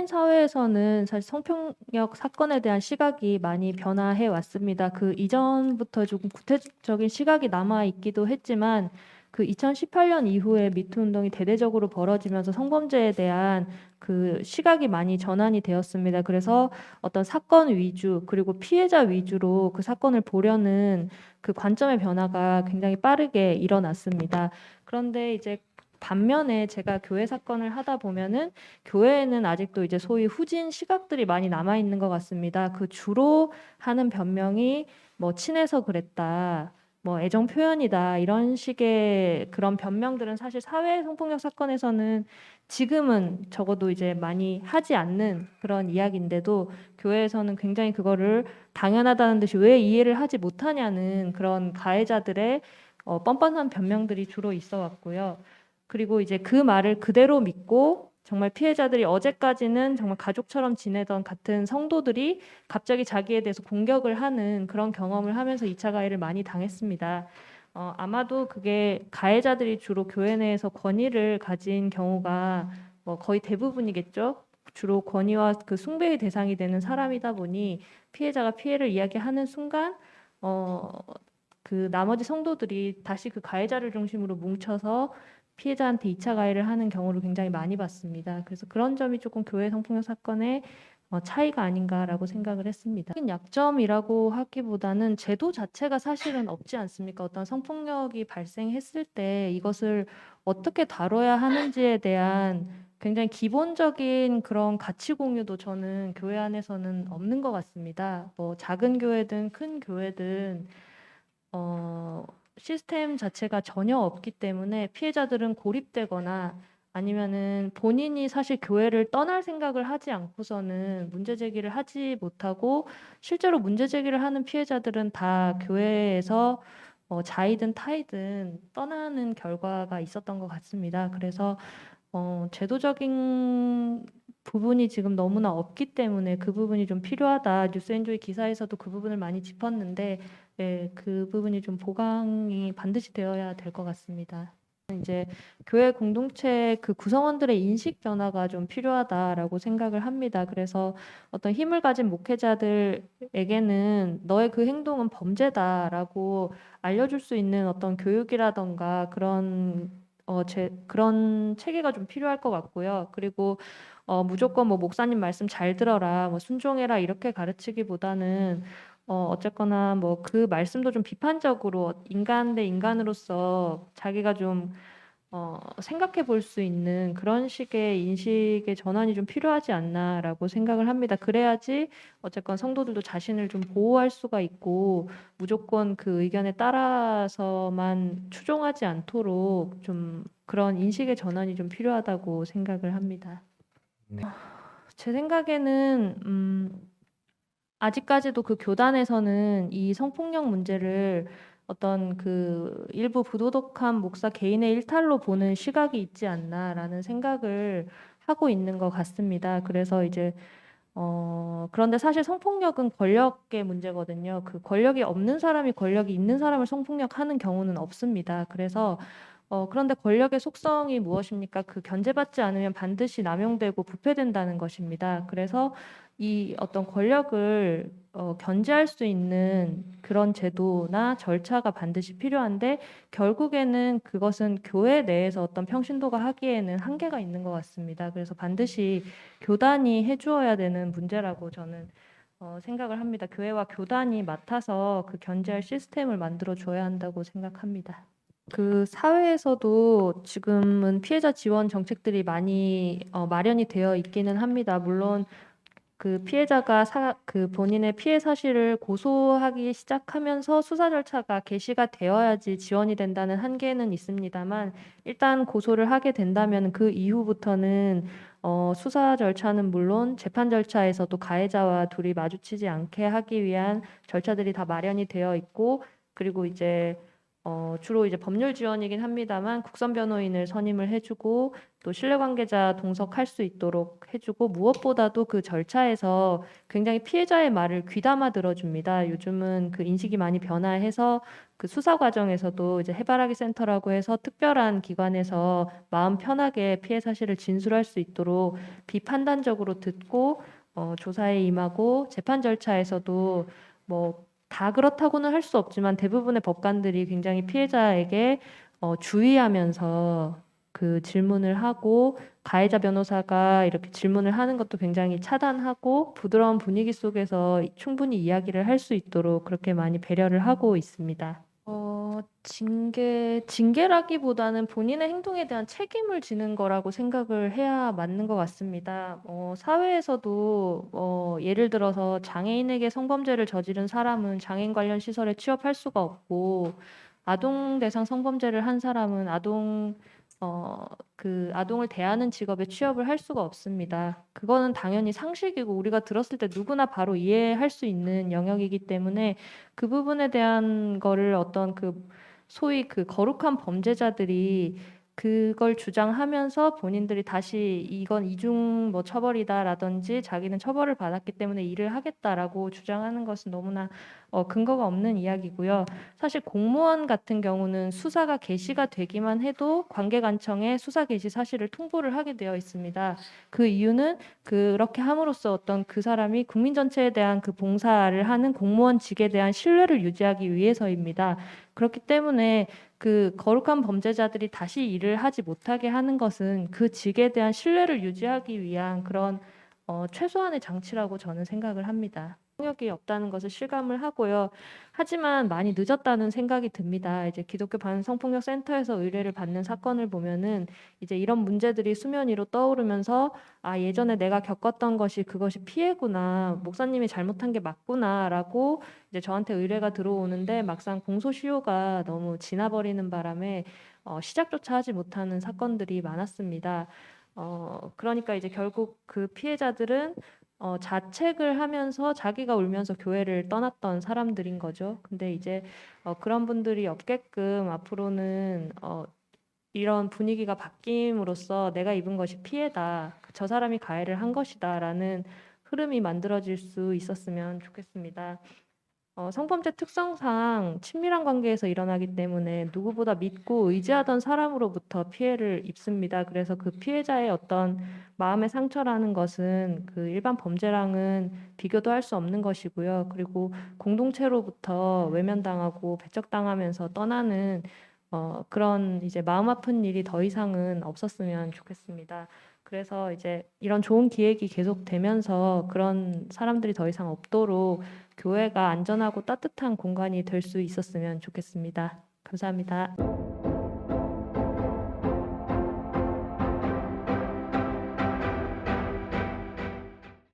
한국인 사회에서는 사실 성폭력 사건에 대한 시각이 많이 변화해 왔습니다. 그 이전부터 조금 구체적인 시각이 남아 있기도 했지만 그 2018년 이후에 미투 운동이 대대적으로 벌어지면서 성범죄에 대한 그 시각이 많이 전환이 되었습니다. 그래서 어떤 사건 위주 그리고 피해자 위주로 그 사건을 보려는 그 관점의 변화가 굉장히 빠르게 일어났습니다. 그런데 이제 반면에 제가 교회 사건을 하다 보면은 교회에는 아직도 이제 소위 후진 시각들이 많이 남아 있는 것 같습니다. 그 주로 하는 변명이 뭐 친해서 그랬다, 뭐 애정 표현이다 이런 식의 그런 변명들은 사실 사회 성폭력 사건에서는 지금은 적어도 이제 많이 하지 않는 그런 이야기인데도 교회에서는 굉장히 그거를 당연하다는 듯이 왜 이해를 하지 못하냐는 그런 가해자들의 뻔뻔한 변명들이 주로 있어 왔고요. 그리고 이제 그 말을 그대로 믿고 정말 피해자들이 어제까지는 정말 가족처럼 지내던 같은 성도들이 갑자기 자기에 대해서 공격을 하는 그런 경험을 하면서 2차 가해를 많이 당했습니다. 아마도 그게 가해자들이 주로 교회 내에서 권위를 가진 경우가 뭐 거의 대부분이겠죠. 주로 권위와 그 숭배의 대상이 되는 사람이다 보니 피해자가 피해를 이야기하는 순간 그 나머지 성도들이 다시 그 가해자를 중심으로 뭉쳐서 피해자한테 2차 가해를 하는 경우를 굉장히 많이 봤습니다. 그래서 그런 점이 조금 교회 성폭력 사건의 차이가 아닌가라고 생각을 했습니다. 약점이라고 하기보다는 제도 자체가 사실은 없지 않습니까? 어떤 성폭력이 발생했을 때 이것을 어떻게 다뤄야 하는지에 대한 굉장히 기본적인 그런 가치 공유도 저는 교회 안에서는 없는 것 같습니다. 뭐 작은 교회든 큰 교회든 시스템 자체가 전혀 없기 때문에 피해자들은 고립되거나 아니면은 본인이 사실 교회를 떠날 생각을 하지 않고서는 문제 제기를 하지 못하고 실제로 문제 제기를 하는 피해자들은 다 교회에서 자이든 타이든 떠나는 결과가 있었던 것 같습니다. 그래서 제도적인 부분이 지금 너무나 없기 때문에 그 부분이 좀 필요하다. 뉴스엔조이 기사에서도 그 부분을 많이 짚었는데 네, 그 부분이 좀 보강이 반드시 되어야 될 것 같습니다. 이제 교회 공동체 그 구성원들의 인식 변화가 좀 필요하다라고 생각을 합니다. 그래서 어떤 힘을 가진 목회자들에게는 너의 그 행동은 범죄다라고 알려줄 수 있는 어떤 교육이라던가 그런 체계가 좀 필요할 것 같고요. 그리고 무조건 뭐 목사님 말씀 잘 들어라, 뭐 순종해라 이렇게 가르치기보다는 어쨌거나 뭐 그 말씀도 좀 비판적으로 인간 대 인간으로서 자기가 좀 생각해 볼 수 있는 그런 식의 인식의 전환이 좀 필요하지 않나라고 생각을 합니다. 그래야지 어쨌건 성도들도 자신을 좀 보호할 수가 있고 무조건 그 의견에 따라서만 추종하지 않도록 좀 그런 인식의 전환이 좀 필요하다고 생각을 합니다. 네. 제 생각에는 아직까지도 그 교단에서는 이 성폭력 문제를 어떤 그 일부 부도덕한 목사 개인의 일탈로 보는 시각이 있지 않나라는 생각을 하고 있는 것 같습니다. 그래서 이제 그런데 사실 성폭력은 권력의 문제거든요. 그 권력이 없는 사람이 권력이 있는 사람을 성폭력하는 경우는 없습니다. 그래서 그런데 권력의 속성이 무엇입니까? 그 견제받지 않으면 반드시 남용되고 부패된다는 것입니다. 그래서 이 어떤 권력을 견제할 수 있는 그런 제도나 절차가 반드시 필요한데 결국에는 그것은 교회 내에서 어떤 평신도가 하기에는 한계가 있는 것 같습니다. 그래서 반드시 교단이 해주어야 되는 문제라고 저는 생각을 합니다. 교회와 교단이 맡아서 그 견제할 시스템을 만들어 줘야 한다고 생각합니다. 그 사회에서도 지금은 피해자 지원 정책들이 많이 마련이 되어 있기는 합니다. 물론 그 피해자가 그 본인의 피해 사실을 고소하기 시작하면서 수사 절차가 개시가 되어야지 지원이 된다는 한계는 있습니다만 일단 고소를 하게 된다면 그 이후부터는 수사 절차는 물론 재판 절차에서도 가해자와 둘이 마주치지 않게 하기 위한 절차들이 다 마련이 되어 있고 그리고 이제 주로 이제 법률 지원이긴 합니다만 국선 변호인을 선임을 해주고 또 신뢰관계자 동석할 수 있도록 해주고 무엇보다도 그 절차에서 굉장히 피해자의 말을 귀담아 들어줍니다. 요즘은 그 인식이 많이 변화해서 그 수사 과정에서도 이제 해바라기 센터라고 해서 특별한 기관에서 마음 편하게 피해 사실을 진술할 수 있도록 비판단적으로 듣고 조사에 임하고 재판 절차에서도 뭐 다 그렇다고는 할 수 없지만 대부분의 법관들이 굉장히 피해자에게 주의하면서 그 질문을 하고 가해자 변호사가 이렇게 질문을 하는 것도 굉장히 차단하고 부드러운 분위기 속에서 충분히 이야기를 할 수 있도록 그렇게 많이 배려를 하고 있습니다. 징계라기보다는 본인의 행동에 대한 책임을 지는 거라고 생각을 해야 맞는 것 같습니다. 사회에서도 예를 들어서 장애인에게 성범죄를 저지른 사람은 장애인 관련 시설에 취업할 수가 없고 아동 대상 성범죄를 한 사람은 그 아동을 대하는 직업에 취업을 할 수가 없습니다. 그거는 당연히 상식이고 우리가 들었을 때 누구나 바로 이해할 수 있는 영역이기 때문에 그 부분에 대한 거를 어떤 그 소위 그 거룩한 범죄자들이 그걸 주장하면서 본인들이 다시 이건 이중 뭐 처벌이다라든지 자기는 처벌을 받았기 때문에 일을 하겠다라고 주장하는 것은 너무나 근거가 없는 이야기고요. 사실 공무원 같은 경우는 수사가 개시가 되기만 해도 관계관청에 수사 개시 사실을 통보를 하게 되어 있습니다. 그 이유는 그렇게 함으로써 어떤 그 사람이 국민 전체에 대한 그 봉사를 하는 공무원직에 대한 신뢰를 유지하기 위해서입니다. 그렇기 때문에 그 거룩한 범죄자들이 다시 일을 하지 못하게 하는 것은 그 직에 대한 신뢰를 유지하기 위한 그런 최소한의 장치라고 저는 생각을 합니다. 폭력이 없다는 것을 실감을 하고요. 하지만 많이 늦었다는 생각이 듭니다. 이제 기독교 반성폭력 센터에서 의뢰를 받는 사건을 보면은 이제 이런 문제들이 수면 위로 떠오르면서 아, 예전에 내가 겪었던 것이 그것이 피해구나. 목사님이 잘못한 게 맞구나라고 이제 저한테 의뢰가 들어오는데 막상 공소시효가 너무 지나버리는 바람에 시작조차 하지 못하는 사건들이 많았습니다. 그러니까 이제 결국 그 피해자들은 자책을 하면서 자기가 울면서 교회를 떠났던 사람들인 거죠. 근데 이제 그런 분들이 없게끔 앞으로는 이런 분위기가 바뀜으로써 내가 입은 것이 피해다. 저 사람이 가해를 한 것이다라는 흐름이 만들어질 수 있었으면 좋겠습니다. 성범죄 특성상 친밀한 관계에서 일어나기 때문에 누구보다 믿고 의지하던 사람으로부터 피해를 입습니다. 그래서 그 피해자의 어떤 마음의 상처라는 것은 그 일반 범죄랑은 비교도 할 수 없는 것이고요. 그리고 공동체로부터 외면당하고 배척당하면서 떠나는 그런 이제 마음 아픈 일이 더 이상은 없었으면 좋겠습니다. 그래서 이제 이런 좋은 기획이 계속되면서 그런 사람들이 더 이상 없도록 교회가 안전하고 따뜻한 공간이 될 수 있었으면 좋겠습니다. 감사합니다.